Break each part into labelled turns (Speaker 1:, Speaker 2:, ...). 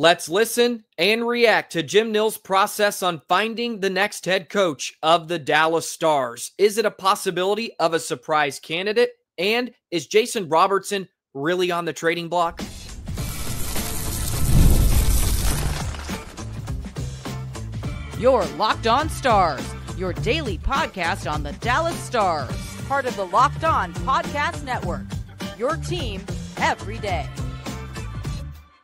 Speaker 1: Let's listen and react to Jim Nill's process on finding the next head coach of the Dallas Stars. Is it a possibility of a surprise candidate? And is Jason Robertson really on the trading block?
Speaker 2: You're Locked On Stars, your daily podcast on the Dallas Stars. Part of the Locked On Podcast Network, your team every day.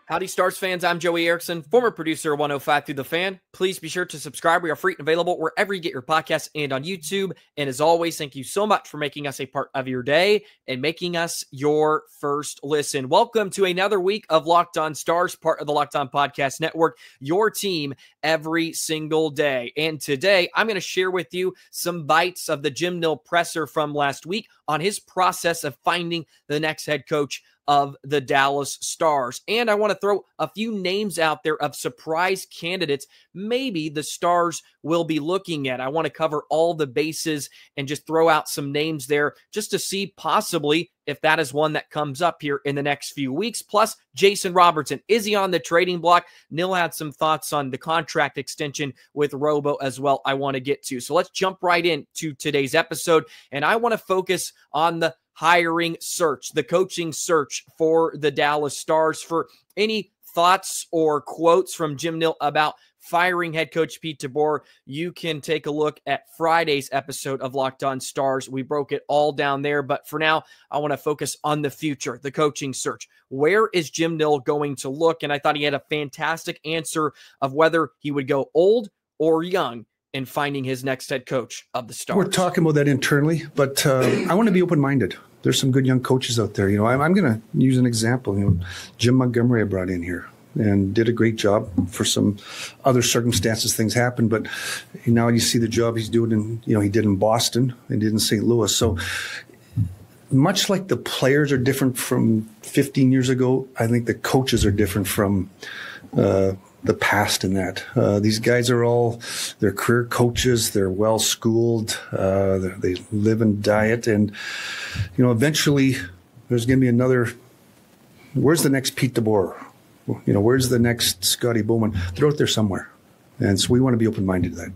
Speaker 1: Howdy, Stars fans. I'm Joey Erickson, former producer of 105 Through the Fan. Please be sure to subscribe. We are free and available wherever you get your podcasts and on YouTube. And as always, thank you so much for making us a part of your day and making us your first listen. Welcome to another week of Locked On Stars, part of the Locked On Podcast Network, your team every single day. And today, I'm going to share with you some bites of the Jim Nill presser from last week on his process of finding the next head coach of the Dallas Stars. And I want to throw a few names out there of surprise candidates maybe the Stars will be looking at. I want to cover all the bases and just throw out some names there just to see possibly if that is one that comes up here in the next few weeks. Plus, Jason Robertson, is he on the trading block? Nill had some thoughts on the contract extension with Robo as well I want to get to. So let's jump right into today's episode. And I want to focus on the hiring search, the coaching search for the Dallas Stars. For any thoughts or quotes from Jim Nill about firing head coach Pete DeBoer, you can take a look at Friday's episode of Locked On Stars. We broke it all down there, but for now, I want to focus on the future, the coaching search. Where is Jim Nill going to look? And I thought he had a fantastic answer of whether he would go old or young in finding his next head coach of the Stars.
Speaker 3: We're talking about that internally, but I want to be open-minded. There's some good young coaches out there. I'm going to use an example. Jim Montgomery I brought in here and did a great job. For some other circumstances, things happened, but now you see the job he's doing in, he did in Boston and did in St. Louis. So much like the players are different from 15 years ago, I think the coaches are different from the past in that. These guys are they're career coaches. They're well schooled. They live and diet. And, eventually there's going to be another, where's the next Pete DeBoer? Where's the next Scotty Bowman? They're out there somewhere. And so we want to be open-minded to that.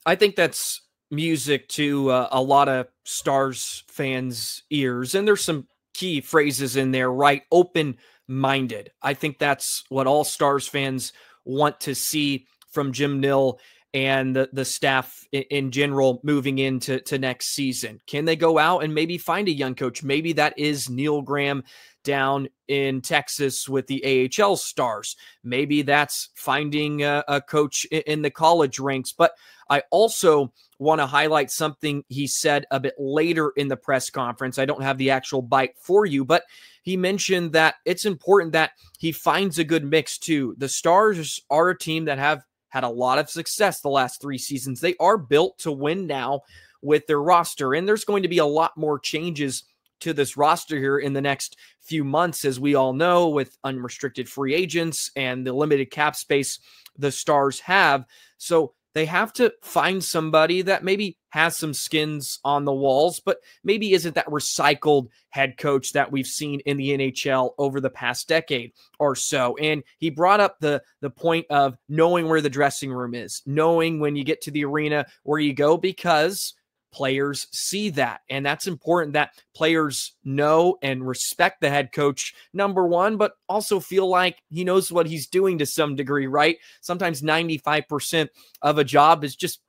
Speaker 1: I think that's music to a lot of Stars fans' ears. And there's some key phrases in there, right? Open-minded. I think that's what all Stars fans want to see from Jim Nill and the staff in general moving into next season. Can they go out and maybe find a young coach? Maybe that is Neil Graham down in Texas with the AHL Stars. Maybe that's finding a coach in the college ranks. But I also want to highlight something he said a bit later in the press conference. I don't have the actual bite for you, but he mentioned that it's important that he finds a good mix too. The Stars are a team that have had a lot of success the last 3 seasons. They are built to win now with their roster, and there's going to be a lot more changes to this roster here in the next few months, as we all know, with unrestricted free agents and the limited cap space the Stars have. So they have to find somebody that maybe has some skins on the walls, but maybe isn't that recycled head coach that we've seen in the NHL over the past decade or so. And he brought up the point of knowing where the dressing room is, knowing when you get to the arena where you go, because players see that. And that's important that players know and respect the head coach, number one, but also feel like he knows what he's doing to some degree, right? Sometimes 95% of a job is just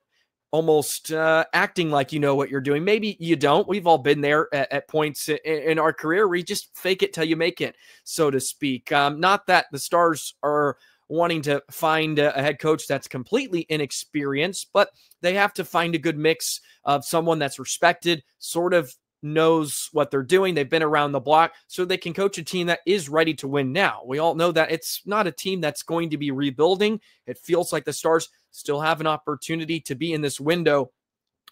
Speaker 1: almost acting like you know what you're doing. Maybe you don't. We've all been there at points in our career where you just fake it till you make it, so to speak. Not that the Stars are wanting to find a head coach that's completely inexperienced, but they have to find a good mix of someone that's respected, sort of knows what they're doing. They've been around the block, so they can coach a team that is ready to win now. We all know that it's not a team that's going to be rebuilding. It feels like the Stars still have an opportunity to be in this window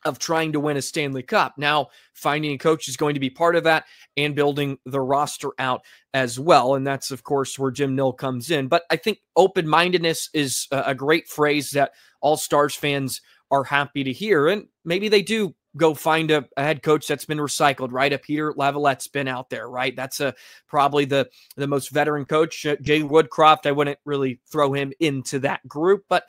Speaker 1: of trying to win a Stanley Cup. Now, finding a coach is going to be part of that and building the roster out as well. And that's, of course, where Jim Nill comes in. But I think open-mindedness is a great phrase that all Stars fans are happy to hear. And maybe they do go find a head coach that's been recycled, right? A Peter Laviolette's been out there, right? That's probably the most veteran coach. Jay Woodcroft, I wouldn't really throw him into that group, but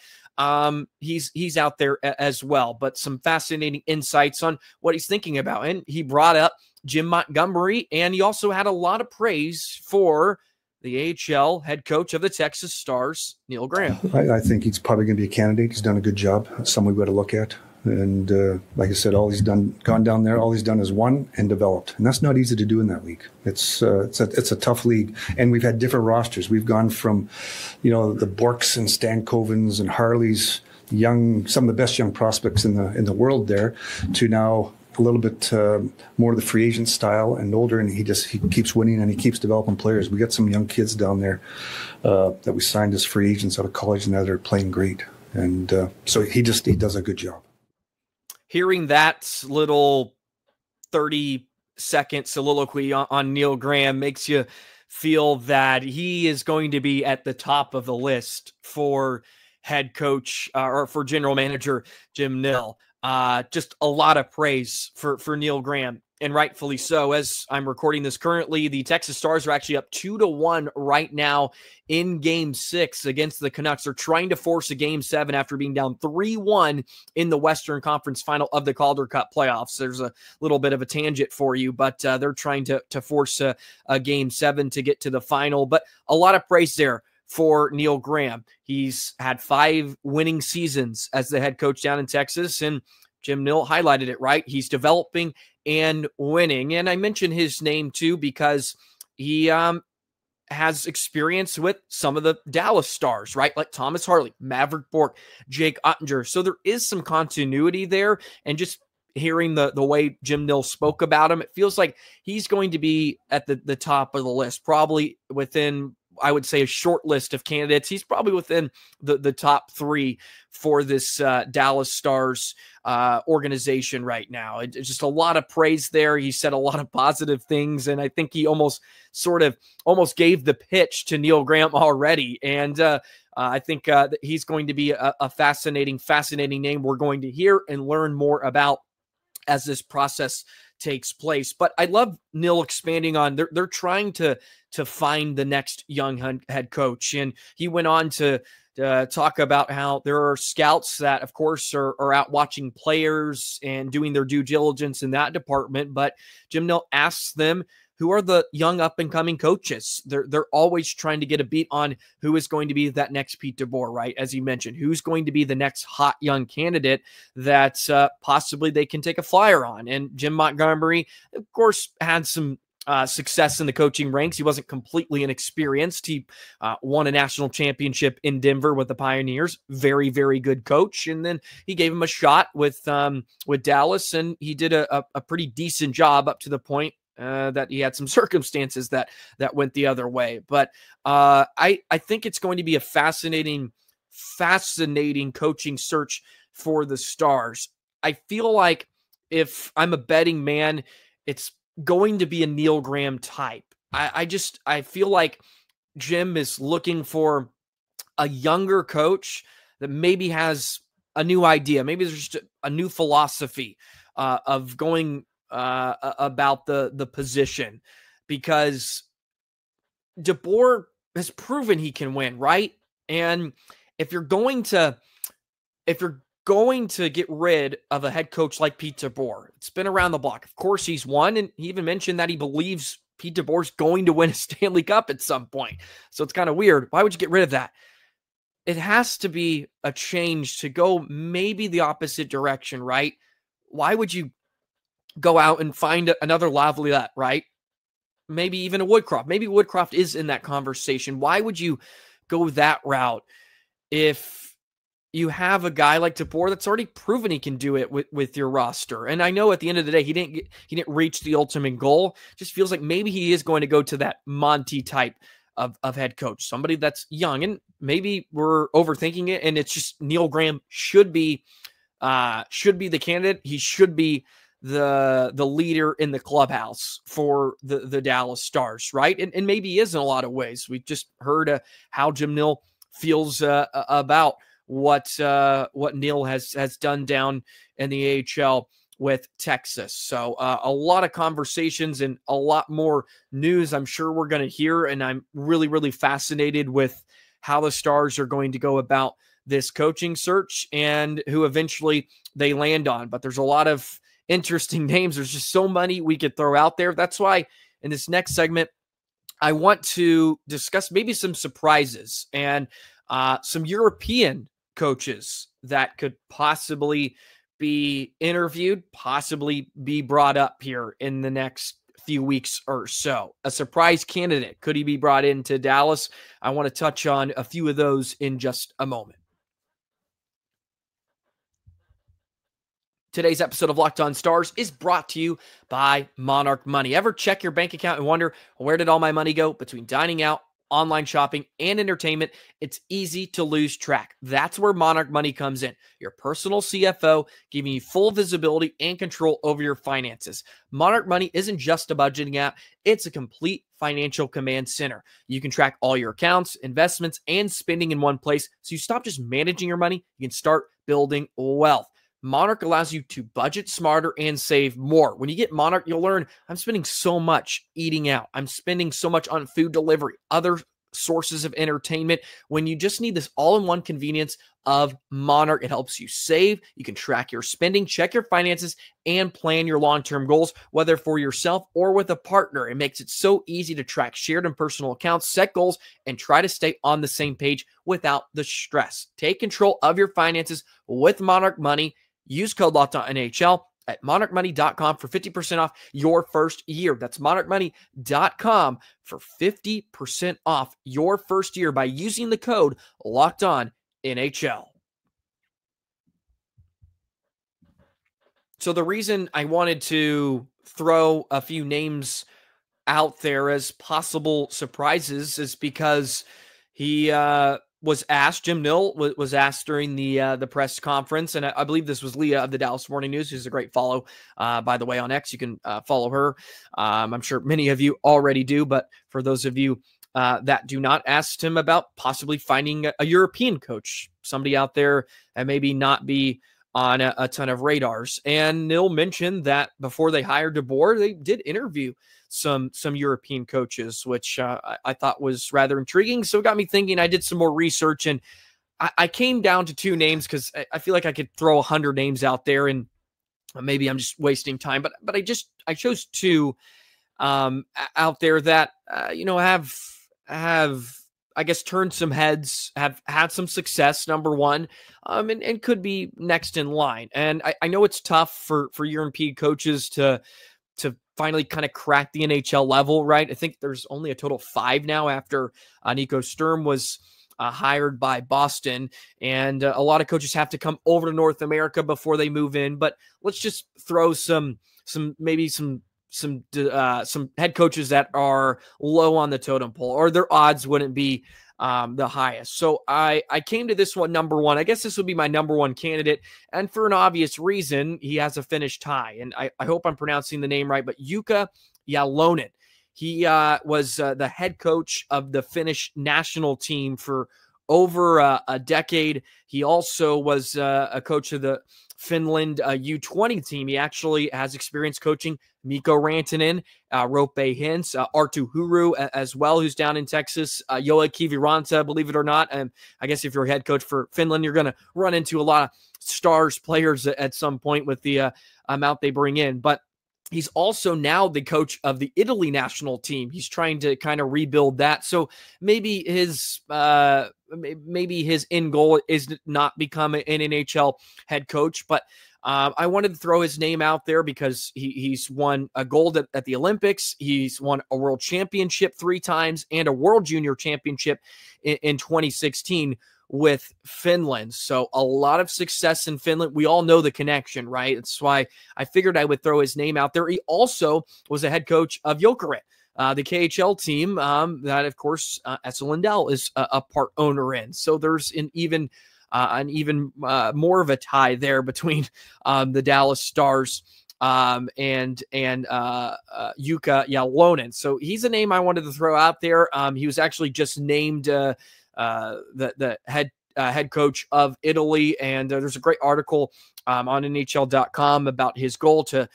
Speaker 1: he's out there as well. But some fascinating insights on what he's thinking about. And he brought up Jim Montgomery, and he also had a lot of praise for the AHL head coach of the Texas Stars, Neil Graham.
Speaker 3: I think he's probably going to be a candidate. He's done a good job. Someone we've got to look at. And like I said, gone down there, all he's done is won and developed. And that's not easy to do in that league. It's a tough league. And we've had different rosters. We've gone from, the Borks and Stankovens and Harleys, some of the best young prospects in the world there, to now a little bit more of the free agent style and older, and he keeps winning and he keeps developing players. We got some young kids down there that we signed as free agents out of college, and now they're playing great. And so he does a good job.
Speaker 1: Hearing that little 30-second soliloquy on Neil Graham makes you feel that he is going to be at the top of the list for head coach or for general manager Jim Nill. Just a lot of praise for Neil Graham, and rightfully so. As I'm recording this currently, the Texas Stars are actually up 2-1 right now in Game 6 against the Canucks. They're trying to force a Game 7 after being down 3-1 in the Western Conference Final of the Calder Cup playoffs. There's a little bit of a tangent for you, but they're trying to force a Game 7 to get to the final. But a lot of praise there for Neil Graham. He's had 5 winning seasons as the head coach down in Texas, and Jim Nill highlighted it, right? He's developing and winning. And I mention his name too because he has experience with some of the Dallas Stars, right? Like Thomas Harley, Maverick Bourque, Jake Ottinger. So there is some continuity there. And just hearing the way Jim Nill spoke about him, it feels like he's going to be at the top of the list, probably within, I would say, a short list of candidates. He's probably within the top 3 for this Dallas Stars organization right now. It's just a lot of praise there. He said a lot of positive things, and I think he almost gave the pitch to Neil Graham already. And I think that he's going to be a fascinating name we're going to hear and learn more about as this process takes place. But I love Neil expanding on they're trying to find the next young head coach. And he went on to talk about how there are scouts that, of course, are out watching players and doing their due diligence in that department. But Jim Nill asks them, who are the young up-and-coming coaches? They're always trying to get a beat on who is going to be that next Pete DeBoer, right? As you mentioned, who's going to be the next hot young candidate that possibly they can take a flyer on. And Jim Montgomery, of course, had some success in the coaching ranks. He wasn't completely inexperienced. He won a national championship in Denver with the Pioneers. Very, very good coach. And then he gave him a shot with Dallas, and he did a pretty decent job up to the point that he had some circumstances that went the other way. But I think it's going to be a fascinating coaching search for the Stars. I feel like if I'm a betting man, it's going to be a Neil Graham type. I feel like Jim is looking for a younger coach that maybe has a new idea. Maybe there's just a new philosophy of going about the position, because DeBoer has proven he can win, right? And if you're going to get rid of a head coach like Pete DeBoer, it's been around the block. Of course, he's won, and he even mentioned that he believes Pete DeBoer's going to win a Stanley Cup at some point. So it's kind of weird. Why would you get rid of that? It has to be a change to go maybe the opposite direction, right? Why would you go out and find another Laviolette, right? Maybe even a Woodcroft. Maybe Woodcroft is in that conversation. Why would you go that route if you have a guy like DeBoer that's already proven he can do it with your roster? And I know at the end of the day, he didn't reach the ultimate goal. It just feels like maybe he is going to go to that Monty type of head coach, somebody that's young. And maybe we're overthinking it, and it's just Neil Graham should be the candidate. He should be the leader in the clubhouse for the Dallas Stars, right? And maybe he is in a lot of ways. We just heard how Jim Nill feels about what Neil has done down in the AHL with Texas. So a lot of conversations and a lot more news I'm sure we're going to hear. And I'm really, really fascinated with how the Stars are going to go about this coaching search and who eventually they land on. But there's a lot of interesting names. There's just so many we could throw out there. That's why in this next segment, I want to discuss maybe some surprises and some European coaches that could possibly be interviewed, possibly be brought up here in the next few weeks or so. A surprise candidate. Could he be brought into Dallas? I want to touch on a few of those in just a moment. Today's episode of Locked On Stars is brought to you by Monarch Money. Ever check your bank account and wonder, where did all my money go? Between dining out, online shopping, and entertainment, it's easy to lose track. That's where Monarch Money comes in. Your personal CFO, giving you full visibility and control over your finances. Monarch Money isn't just a budgeting app. It's a complete financial command center. You can track all your accounts, investments, and spending in one place, so you stop just managing your money. You can start building wealth. Monarch allows you to budget smarter and save more. When you get Monarch, you'll learn, I'm spending so much eating out. I'm spending so much on food delivery, other sources of entertainment. When you just need this all-in-one convenience of Monarch, it helps you save. You can track your spending, check your finances, and plan your long-term goals, whether for yourself or with a partner. It makes it so easy to track shared and personal accounts, set goals, and try to stay on the same page without the stress. Take control of your finances with Monarch Money. Use code LOCKEDONNHL at monarchmoney.com for 50% off your first year. That's monarchmoney.com for 50% off your first year by using the code LOCKEDONNHL. So the reason I wanted to throw a few names out there as possible surprises is because he was asked, Jim Nill was asked during the press conference, and I believe this was Leah of the Dallas Morning News, who's a great follow, by the way, on X. You can follow her. I'm sure many of you already do, but for those of you that do not, asked him about possibly finding a European coach, somebody out there that maybe not be on a ton of radars. And Nill mentioned that before they hired DeBoer, they did interview some European coaches, which I thought was rather intriguing. So it got me thinking. I did some more research, and I came down to two names because I feel like I could throw 100 names out there, and maybe I'm just wasting time. But I chose two out there that have I guess turned some heads, have had some success. Number one, and could be next in line. And I know it's tough for European coaches to finally kind of crack the NHL level, right? I think there's only a total of 5 now after Nico Sturm was hired by Boston, and a lot of coaches have to come over to North America before they move in. But let's just throw some head coaches that are low on the totem pole, or their odds wouldn't be the highest. So I came to this one, number one. I guess this would be my number one candidate. And for an obvious reason, he has a Finnish tie. And I hope I'm pronouncing the name right, but Jukka Jalonen. He was the head coach of the Finnish national team for over a decade. He also was a coach of the Finland U20 team. He actually has experience coaching Mikko Rantanen, Roope Hintz, Arttu Huru as well, who's down in Texas, Joel Kiviranta, believe it or not. And I guess if you're a head coach for Finland, you're going to run into a lot of Stars players at some point with the amount they bring in. But he's also now the coach of the Italy national team. He's trying to kind of rebuild that. So maybe his end goal is not become an NHL head coach, but I wanted to throw his name out there because he's won a gold at the Olympics. He's won a world championship 3 times and a world junior championship in 2016 with Finland. So a lot of success in Finland. We all know the connection, right? That's why I figured I would throw his name out there. He also was a head coach of Jokerit, the KHL team that, of course, Esa Lindell is a part owner in. So there's an even more of a tie there between the Dallas Stars and Jukka Jalonen. So he's a name I wanted to throw out there. He was actually just named the head head coach of Italy. And there's a great article on NHL.com about his goal to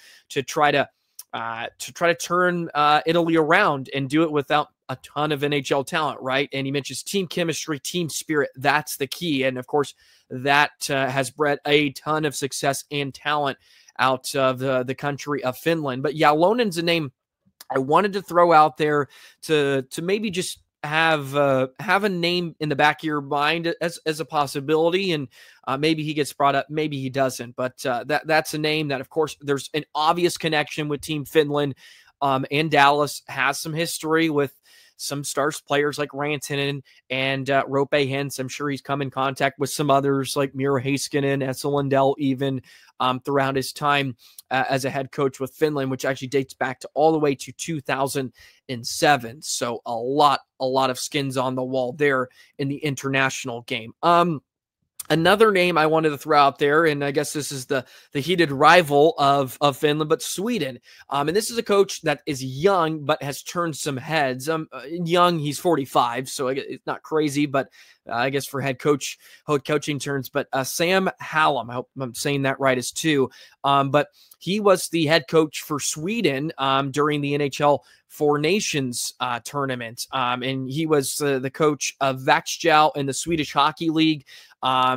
Speaker 1: try to turn Italy around and do it without a ton of NHL talent, right? And he mentions team chemistry, team spirit. That's the key. And of course, that has bred a ton of success and talent out of the country of Finland. But Jalonen's a name I wanted to throw out there to maybe just have a name in the back of your mind as a possibility, and maybe he gets brought up, maybe he doesn't. But that's a name that, of course, there's an obvious connection with Team Finland, and Dallas has some history with some Stars players like Rantanen and Roope Hintz. I'm sure he's come in contact with some others like Miro Heiskanen, Esa Lindell, even throughout his time as a head coach with Finland, which actually dates back to all the way to 2007. So a lot of skins on the wall there in the international game. Another name I wanted to throw out there, and I guess this is the heated rival of Finland, but Sweden. And this is a coach that is young, but has turned some heads. Young, he's 45, so it's not crazy, but I guess for head coaching turns. But Sam Hallam, I hope I'm saying that right, is two. But he was the head coach for Sweden during the NHL Four Nations tournament. And he was the coach of Växjö in the Swedish Hockey League.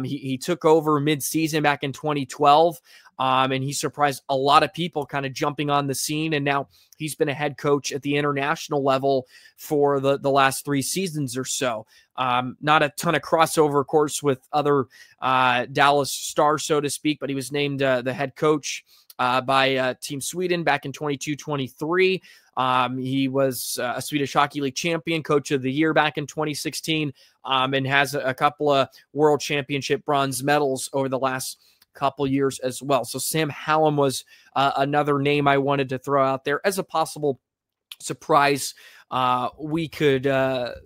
Speaker 1: He took over mid-season back in 2012, and he surprised a lot of people kind of jumping on the scene. And now he's been a head coach at the international level for the last 3 seasons or so. Not a ton of crossover, of course, with other Dallas Stars, so to speak, but he was named the head coach by Team Sweden back in 22-23. He was a Swedish Hockey League champion, coach of the year back in 2016, and has a couple of world championship bronze medals over the last couple years as well. So Sam Hallam was another name I wanted to throw out there as a possible surprise we could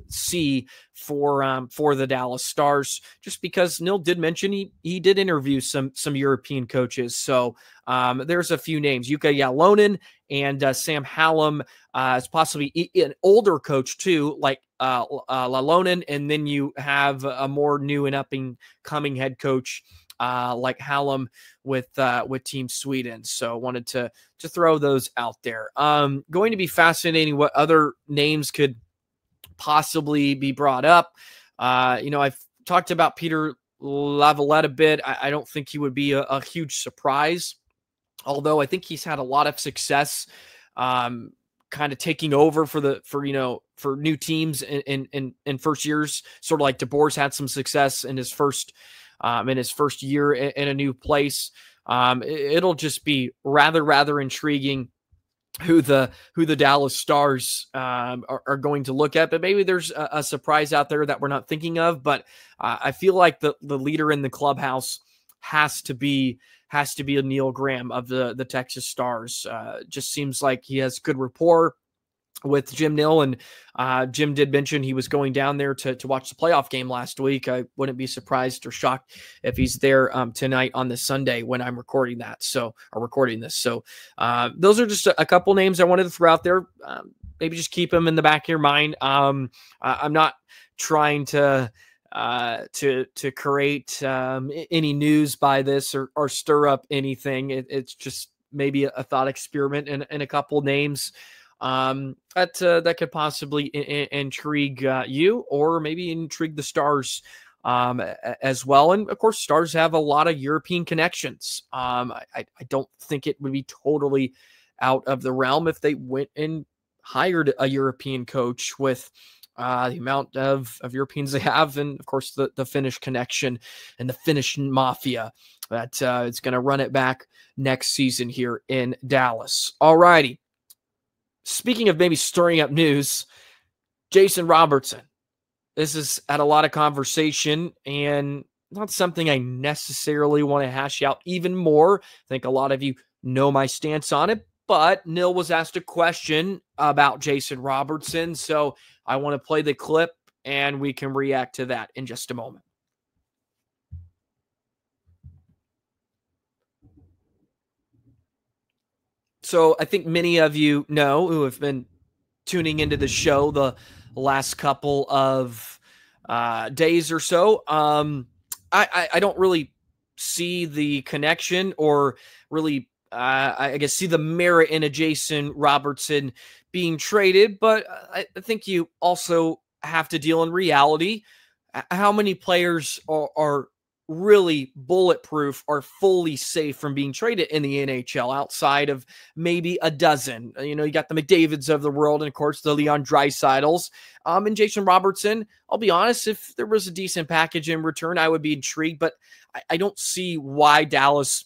Speaker 1: see for the Dallas Stars, just because Nil did mention he did interview some European coaches. So there's a few names: Jukka Jalonen and Sam Hallam is possibly an older coach too, like Jalonen, and then you have a more new and up and coming head coach like Hallam with Team Sweden. So wanted to throw those out there. Going to be fascinating what other names could possibly be brought up. I've talked about Peter Laviolette a bit. I don't think he would be a huge surprise, although I think he's had a lot of success kind of taking over for new teams in first years, sort of like DeBoer's had some success in his first year in a new place. It'll just be rather intriguing who the Dallas Stars are going to look at, but maybe there's a surprise out there that we're not thinking of. But I feel like the leader in the clubhouse has to be a Neil Graham of the Texas Stars. Just seems like he has good rapport with Jim Nill, and Jim did mention he was going down there to watch the playoff game last week. I wouldn't be surprised or shocked if he's there tonight on this Sunday when I'm recording this. So those are just a couple names I wanted to throw out there. Maybe just keep them in the back of your mind. I'm not trying to create any news by this or stir up anything. It's just maybe a thought experiment and a couple names that could possibly intrigue you, or maybe intrigue the Stars as well. And of course, Stars have a lot of European connections. I don't think it would be totally out of the realm if they went and hired a European coach with the amount of Europeans they have, and of course the Finnish connection and the Finnish mafia that it's going to run it back next season here in Dallas. All righty. Speaking of maybe stirring up news, Jason Robertson. This has had a lot of conversation and not something I necessarily want to hash out even more. I think a lot of you know my stance on it, but Nil was asked a question about Jason Robertson, so I want to play the clip and we can react to that in just a moment. So I think many of you know, who have been tuning into the show the last couple of days or so. I don't really see the connection or really, I guess, see the merit in a Jason Robertson being traded. But I think you also have to deal in reality. How many players are really bulletproof or fully safe from being traded in the NHL outside of maybe a dozen? You know, you got the McDavids of the world and, of course, the Leon Draisaitl's. And Jason Robertson, I'll be honest, if there was a decent package in return, I would be intrigued. But I don't see why Dallas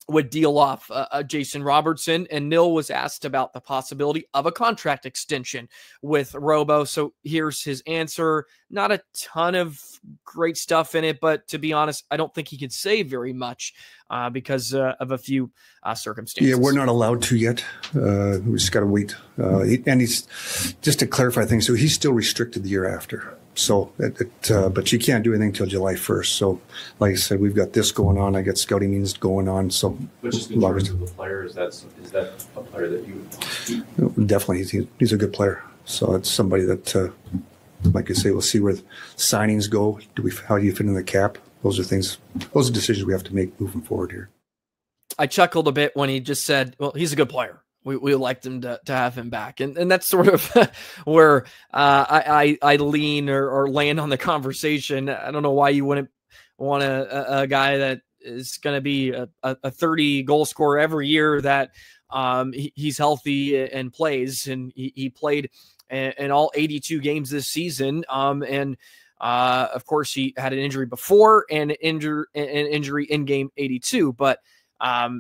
Speaker 1: would deal off Jason Robertson. And Nil was asked about the possibility of a contract extension with Robo. So here's his answer. Not a ton of great stuff in it, but to be honest, I don't think he could say very much because of a few circumstances.
Speaker 3: Yeah, we're not allowed to yet. We just got to wait. And he's, just to clarify things, so he's still restricted the year after. So, but you can't do anything until July 1st. So, like I said, we've got this going on. I got scouting meetings going on. So,
Speaker 4: but just in terms of the player, is that a player that you would want?
Speaker 3: Definitely, he's a good player. So it's somebody that, like I say, we'll see where the signings go. How do you fit in the cap? Those are things. Those are decisions we have to make moving forward here.
Speaker 1: I chuckled a bit when he just said, "Well, he's a good player. We liked him to have him back," and that's sort of where I lean or land on the conversation. I don't know why you wouldn't want a guy that is going to be a 30 goal scorer every year, that he's healthy and plays, and he played in all 82 games this season. And of course, he had an injury before and an injury in game 82, but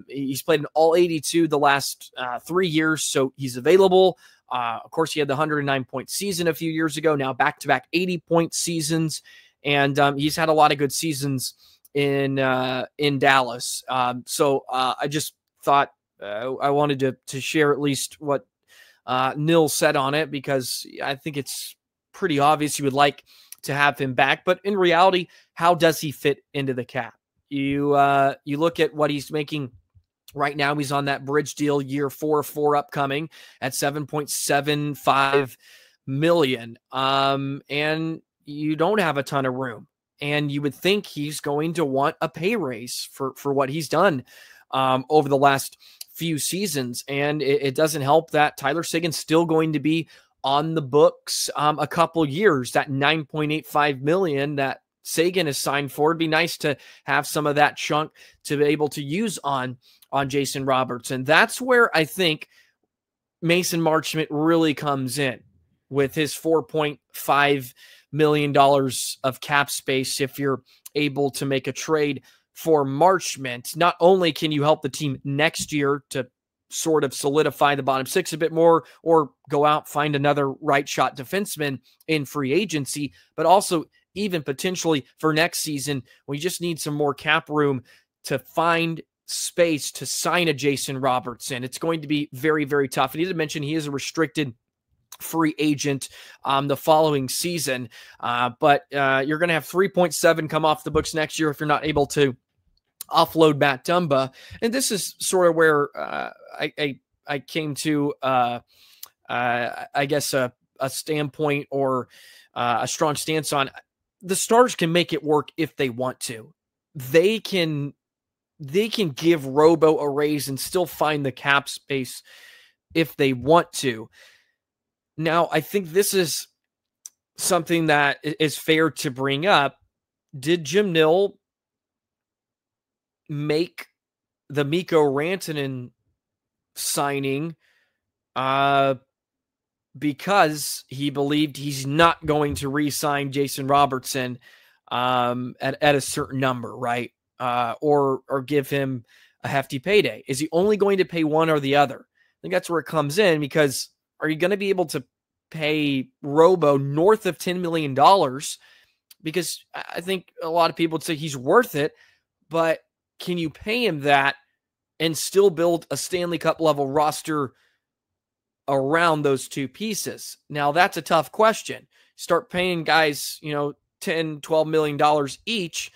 Speaker 1: he's played in all 82 the last 3 years, so he's available. Of course, he had the 109-point season a few years ago, now back-to-back 80-point seasons, and he's had a lot of good seasons in Dallas. So I just thought I wanted to share at least what Nil said on it, because I think it's pretty obvious you would like to have him back. But in reality, how does he fit into the cap? You look at what he's making right now. He's on that bridge deal, year 4 upcoming at $7.75 million. And you don't have a ton of room. And you would think he's going to want a pay raise for what he's done over the last few seasons. And it doesn't help that Tyler Seguin's still going to be on the books a couple years. That $9.85 million that Seguin is signed for, it'd be nice to have some of that chunk to be able to use on Jason Robertson. That's where I think Mason Marchment really comes in with his $4.5 million of cap space. If you're able to make a trade for Marchment, not only can you help the team next year to sort of solidify the bottom six a bit more, or go out, find another right shot defenseman in free agency, but also even potentially for next season, we just need some more cap room to find space to sign a Jason Robertson. It's going to be very, very tough. I need to mention he is a restricted free agent the following season, but you're going to have 3.7 come off the books next year if you're not able to offload Matt Dumba. And this is sort of where I came to, I guess, a standpoint or a strong stance on. The Stars can make it work if they want to. They can give Robo a raise and still find the cap space if they want to. Now, I think this is something that is fair to bring up. Did Jim Nill make the Mikko Rantanen signing because he believed he's not going to re-sign Jason Robertson at a certain number, right? Or give him a hefty payday? Is he only going to pay one or the other? I think that's where it comes in, because are you going to be able to pay Robo north of $10 million? Because I think a lot of people would say he's worth it, but can you pay him that and still build a Stanley Cup level roster around those two pieces? Now, that's a tough question. Start paying guys, $10, $12 million each.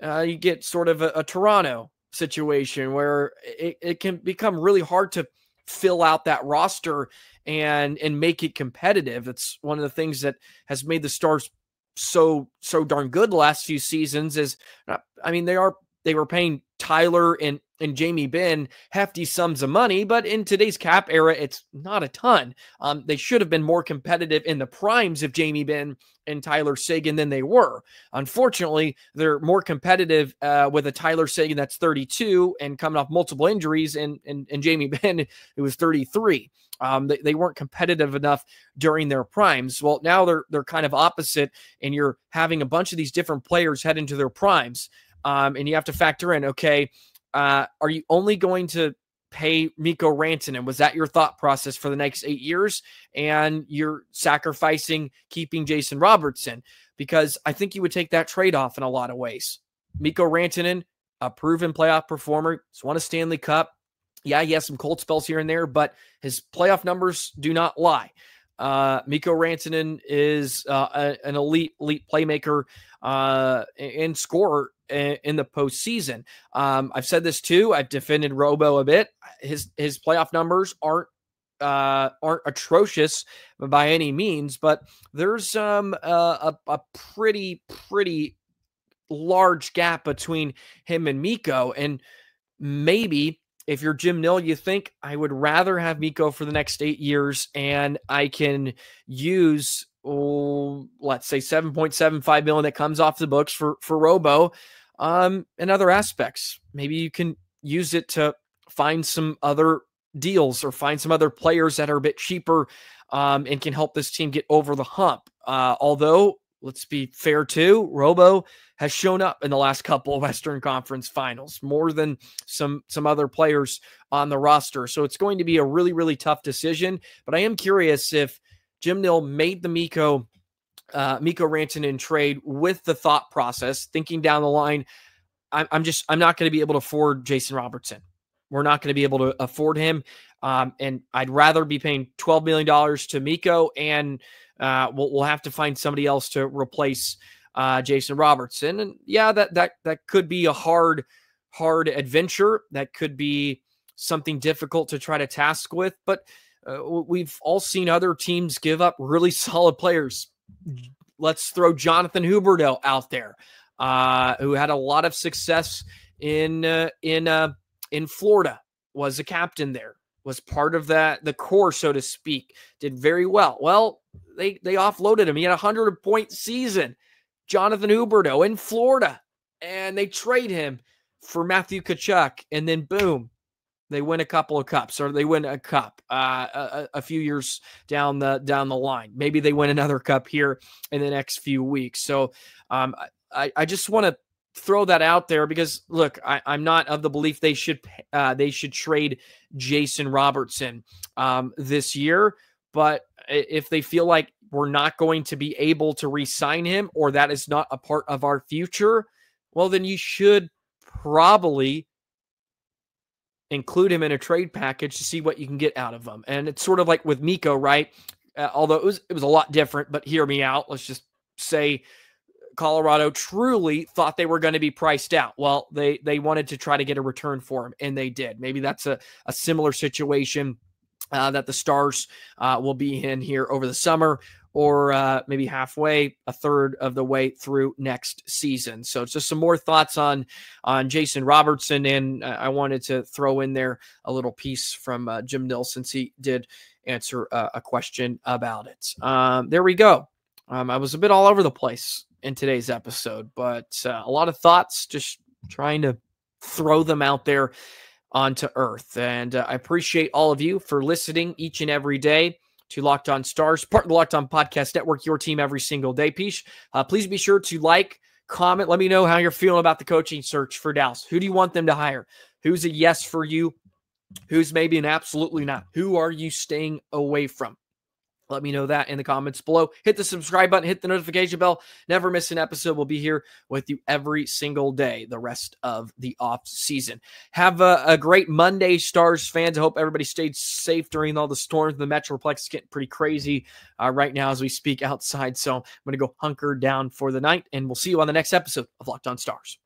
Speaker 1: You get sort of a Toronto situation where it can become really hard to fill out that roster and make it competitive. It's one of the things that has made the Stars so darn good the last few seasons is, I mean, they were paying Tyler and Jamie Benn hefty sums of money, but in today's cap era, it's not a ton. They should have been more competitive in the primes of Jamie Benn and Tyler Seguin than they were. Unfortunately, they're more competitive with a Tyler Seguin that's 32 and coming off multiple injuries, and Jamie Benn, who was 33. They weren't competitive enough during their primes. Well, now they're kind of opposite, and you're having a bunch of these different players head into their primes. And you have to factor in, okay, are you only going to pay Mikko Rantanen? Was that your thought process for the next 8 years? And you're sacrificing keeping Jason Robertson, because I think you would take that trade-off in a lot of ways. Mikko Rantanen, a proven playoff performer, he's won a Stanley Cup. Yeah, he has some cold spells here and there, but his playoff numbers do not lie. Mikko Rantanen is an elite playmaker and scorer in the postseason. I've said this too. I've defended Robo a bit. His playoff numbers aren't atrocious by any means, but there's a pretty large gap between him and Mikko. And maybe if you're Jim Nill, you think I would rather have Mikko for the next 8 years, and I can use, let's say $7.75 million that comes off the books for Robo, and other aspects. Maybe you can use it to find some other deals or find some other players that are a bit cheaper, and can help this team get over the hump. Although, let's be fair too, Robo has shown up in the last couple of Western Conference Finals more than some other players on the roster. So it's going to be a really tough decision. But I am curious if Jim Nill made the Mikko Rantanen trade with the thought process, thinking down the line, I'm not going to be able to afford Jason Robertson. We're not going to be able to afford him. And I'd rather be paying $12 million to Mikko, and we'll have to find somebody else to replace Jason Robertson. And yeah, that could be a hard adventure. That could be something difficult to try to task with, but we've all seen other teams give up really solid players. Let's throw Jonathan Huberdeau out there, who had a lot of success in Florida, was a captain there, was part of the core, so to speak, did very well. Well, they offloaded him. He had a 100-point season, Jonathan Huberdeau in Florida, and they trade him for Matthew Tkachuk, and then boom, they win a couple of cups, or they win a cup a few years down the line. Maybe they win another cup here in the next few weeks. So I just want to throw that out there, because look, I'm not of the belief they should trade Jason Robertson this year, but if they feel like we're not going to be able to re-sign him, or that is not a part of our future, well, then you should probably include him in a trade package to see what you can get out of him. And it's sort of like with Mikko, right? Although it was a lot different, but hear me out. Let's just say Colorado truly thought they were going to be priced out. Well, they wanted to try to get a return for him, and they did. Maybe that's a similar situation that the Stars will be in here over the summer, or maybe halfway, a third of the way through next season. So it's just some more thoughts on Jason Robertson, and I wanted to throw in there a little piece from Jim Nill, since he did answer a question about it. There we go. I was a bit all over the place in today's episode, but a lot of thoughts, just trying to throw them out there onto earth. And I appreciate all of you for listening each and every day to Locked On Stars, part of the Locked On Podcast Network, your team every single day. Please be sure to like, comment, let me know how you're feeling about the coaching search for Dallas. Who do you want them to hire? Who's a yes for you? Who's maybe an absolutely not? Who are you staying away from? Let me know that in the comments below. Hit the subscribe button, hit the notification bell. Never miss an episode. We'll be here with you every single day the rest of the off season. Have a great Monday, Stars fans. I hope everybody stayed safe during all the storms. The Metroplex is getting pretty crazy right now as we speak outside. So I'm going to go hunker down for the night, and we'll see you on the next episode of Locked On Stars.